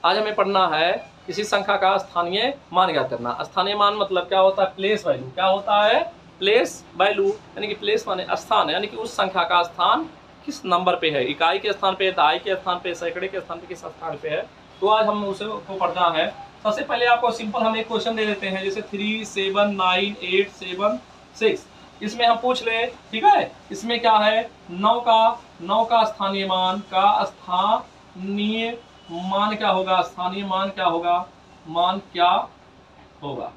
आज हमें पढ़ना है किसी संख्या का स्थानीय मान ज्ञात करना। स्थानीय मान मतलब क्या होता है? Place value. क्या होता है? प्लेस वैल्यू, यानी कि प्लेस माने स्थान, यानी कि उस संख्या का स्थान किस नंबर पे है, इकाई के स्थान पे, दहाई के स्थान पे, सैकड़े के स्थान पे, किस स्थान पे है। तो आज हम उसे को पढ़ना है। सबसे पहले आपको सिंपल हम एक क्वेश्चन दे देते हैं, जैसे 3 7 9 8 7 6। इसमें हम पूछ ले, ठीक है, इसमें क्या है? 9 का स्थानीय मान क्या होगा? स्थानीय मान क्या होगा? मान क्या होगा?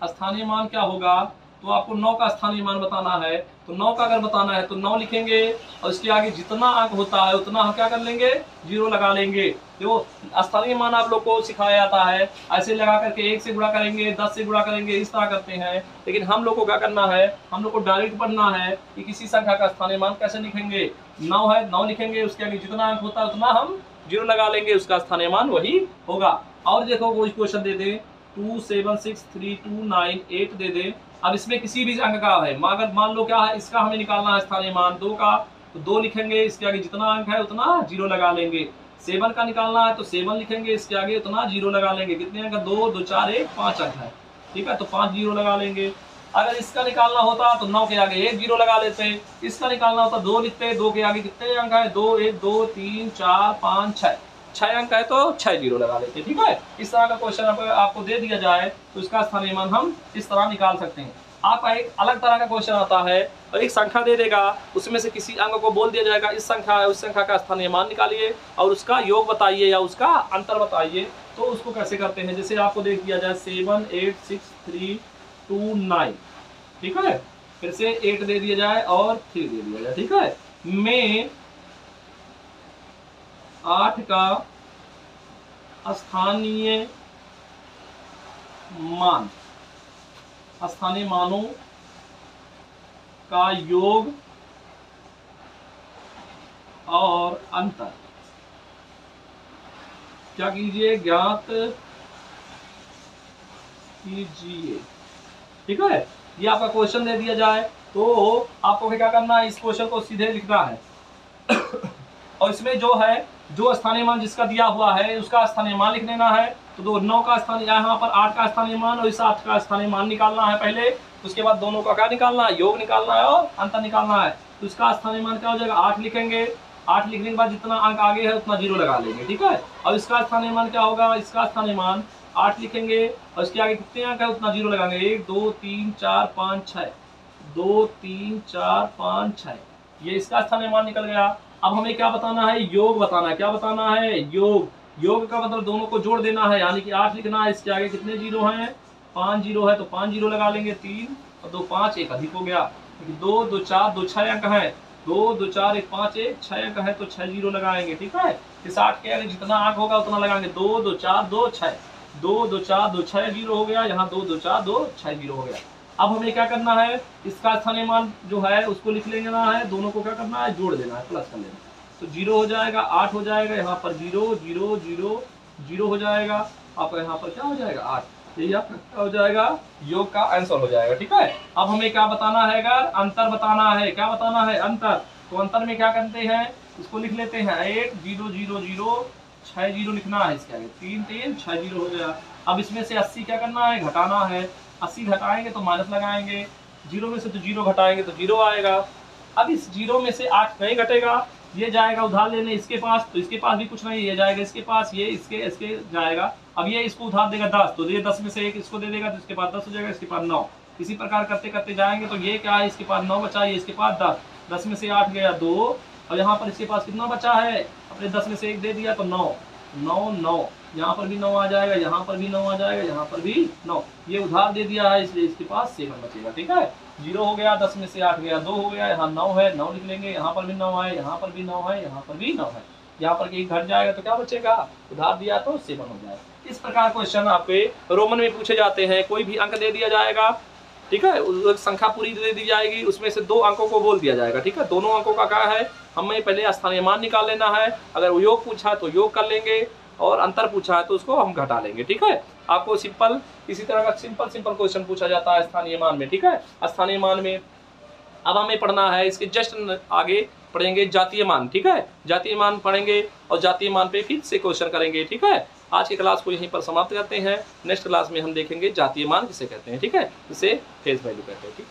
स्थानीय मान क्या होगा? तो आपको 9 का स्थानीय मान बताना है। तो 9 का अगर बताना है तो 9 लिखेंगे और इसके आगे जितना अंक होता है उतना हम क्या कर लेंगे? 0 लगा लेंगे। जो स्थानीय मान आप लोग को सिखाया जाता है, ऐसे लगा करके 1 से गुणा करेंगे, 10 से गुणा करेंगे, इस तरह करते हैं। लेकिन हम लोग को क्या करना है? हम लोग को डायरेक्ट पढ़ना है कि किसी संख्या का स्थानीय मान कैसे लिखेंगे। 9 है, 9 लिखेंगे, उसके आगे जितना अंक होता है उतना हम 0 लगा लेंगे, उसका स्थानीय मान वही होगा। और देखो कोई क्वेश्चन दे दे 2 7 6 3 2 9 8 दे दे। अब इसमें किसी भी अंक का है, अगर मान लो क्या है, इसका हमें निकालना है स्थानीय मान 2 का, तो 2 लिखेंगे, इसके आगे जितना अंक है उतना 0 लगा लेंगे। 7 का निकालना है तो 7 लिखेंगे, इसके आगे उतना 0 लगा लेंगे। कितने अंक? 2 2 4 1 5 अंक है, ठीक है, तो 5 0 लगा लेंगे। अगर इसका निकालना होता तो 9 के आगे 1 0 लगा लेते। इसका निकालना होता 2 लिखते, 2 के आगे कितने अंक है? 2 1 2 3 4 5 6, 6 अंक है तो 6 0 लगा लेते, ठीक है। इस तरह का क्वेश्चन आपको दे दिया जाए तो इसका स्थानीय मान हम इस तरह निकाल सकते हैं। आपका एक अलग तरह का क्वेश्चन आता है और एक संख्या दे देगा, उसमें से किसी अंक को बोल दिया जाएगा इस संख्या है, उस संख्या का स्थानीय मान निकालिए और उसका योग बताइए या उसका अंतर बताइए। तो उसको कैसे करते हैं? जैसे आपको देख दिया जाए 7 8 6 3 2 9, ठीक है, फिर से 8 दे दिया जाए और 3 दे दिया जाए, ठीक है। में 8 का स्थानीय मान, स्थानीय मानों का योग और अंतर क्या कीजिए? ज्ञात कीजिए, ठीक है। ये आपका क्वेश्चन दे दिया जाए तो आपको क्या करना है? इस क्वेश्चन को सीधे लिखना है और इसमें जो है, जो स्थानीय मान जिसका दिया हुआ है उसका स्थानीय मान लिख देना है। तो 9 का स्थानीय, यहाँ पर 8 का स्थानीय मान और इस 8 का स्थानीय मान निकालना है पहले। उसके बाद दोनों का क्या निकालना है? योग निकालना है और अंतर निकालना है। तो इसका स्थानीय मान क्या हो जाएगा? 8 लिखेंगे, 8 लिखने के बाद जितना अंक आगे है उतना 0 लगा लेंगे, ठीक है। और इसका स्थानीय मान क्या होगा? इसका स्थानीय मान 8 लिखेंगे और इसके आगे कितने अंक है उतना 0 लगाएंगे। 1 2 3 4 5 6, 2 3 4 5 6, ये इसका स्थानीय मान निकल गया। अब हमें क्या बताना है? योग बताना है। क्या बताना है? योग। योग का मतलब दोनों को जोड़ देना है, यानी कि 8 लिखना है, इसके आगे कितने 0 हैं? 5 0 है तो 5 0 लगा लेंगे। 3 और 2 5, 1 अधिक हो गया। 2 2 4 2 6 अंक है, 2 2 4 1 5 1 6 अंक है तो 6 0 लगाएंगे, ठीक है। इस 8 के आगे जितना अंक होगा उतना लगाएंगे। 2 2 4 2 6, 2 2 4 2 6 0 हो गया। यहाँ 2 2 4 2 6 0 हो गया। अब हमें क्या करना है? इसका स्थानीय मान जो है उसको लिख लेना है, दोनों को क्या करना है? जोड़ देना है, प्लस कर लेना है। तो 0 हो जाएगा, 8 हो जाएगा, यहाँ पर 0 0 0 0 हो जाएगा, आपका यहाँ पर क्या हो जाएगा? 8। यही आपका क्या हो जाएगा? योग का आंसर हो जाएगा, ठीक है। अब हमें क्या बताना है? अगर अंतर बताना है। क्या बताना है? अंतर। तो अंतर में क्या करते हैं? इसको लिख लेते हैं 8 0 0 0 6 0 लिखना है, इसके आगे 3 3 6 0 हो गया। अब इसमें से 80 क्या करना है? घटाना है। 80 घटाएंगे तो माइनस लगाएंगे, 0 में से तो 0 घटाएंगे तो 0 आएगा। अब इस 0 में से 8 नहीं घटेगा, ये जाएगा उधार लेने इसके पास, तो इसके पास भी कुछ नहीं, ये जाएगा इसके पास, ये इसके जाएगा। अब ये इसको उधार देगा 10, तो ये 10 में से 1 इसको दे देगा तो इसके पास 10 हो जाएगा, इसके पास 9। इसी प्रकार करते करते जाएंगे तो ये क्या है? इसके पास 9 बचा, ये इसके पास 10, 10 में से 8 गया 2, और यहाँ पर इसके पास कितना बचा है? अपने 10 में से 1 दे दिया तो 9 9 9, यहाँ पर भी 9 आ जाएगा, यहाँ पर भी 9 आ जाएगा, यहाँ पर भी 9। ये उधार दे दिया है इसलिए इसके पास 7 बचेगा, ठीक है। 0 हो गया, 10 में से 8 गया 2 हो गया, यहाँ 9 है, 9 लिख लेंगे, यहाँ पर भी 9 है, यहाँ पर भी 9 है, यहाँ पर भी 9 है। यहाँ पर एक घट जाएगा तो क्या बचेगा? उधार दिया तो 7 हो जाएगा। इस प्रकार क्वेश्चन आपके रोमन में पूछे जाते हैं। कोई भी अंक दे दिया जाएगा, ठीक है, संख्या पूरी दे दी जाएगी, उसमें से 2 अंकों को बोल दिया जाएगा, ठीक है। दोनों अंकों का क्या है? हमें पहले स्थानीय मान निकाल लेना है। अगर वो योग पूछा है तो योग कर लेंगे और अंतर पूछा है तो उसको हम घटा लेंगे, ठीक है। आपको सिंपल इसी तरह का सिंपल क्वेश्चन पूछा जाता है स्थानीय मान में, ठीक है। स्थानीय मान में अब हमें पढ़ना है इसके जस्ट आगे पढ़ेंगे जातीय मान, ठीक है। जातीय मान पढ़ेंगे और जातीय मान पे फिर से क्वेश्चन करेंगे, ठीक है। आज की क्लास को यहीं पर समाप्त करते हैं। नेक्स्ट क्लास में हम देखेंगे जातीय मान किसे कहते हैं, ठीक है, इसे फेस वैल्यू कहते हैं, ठीक।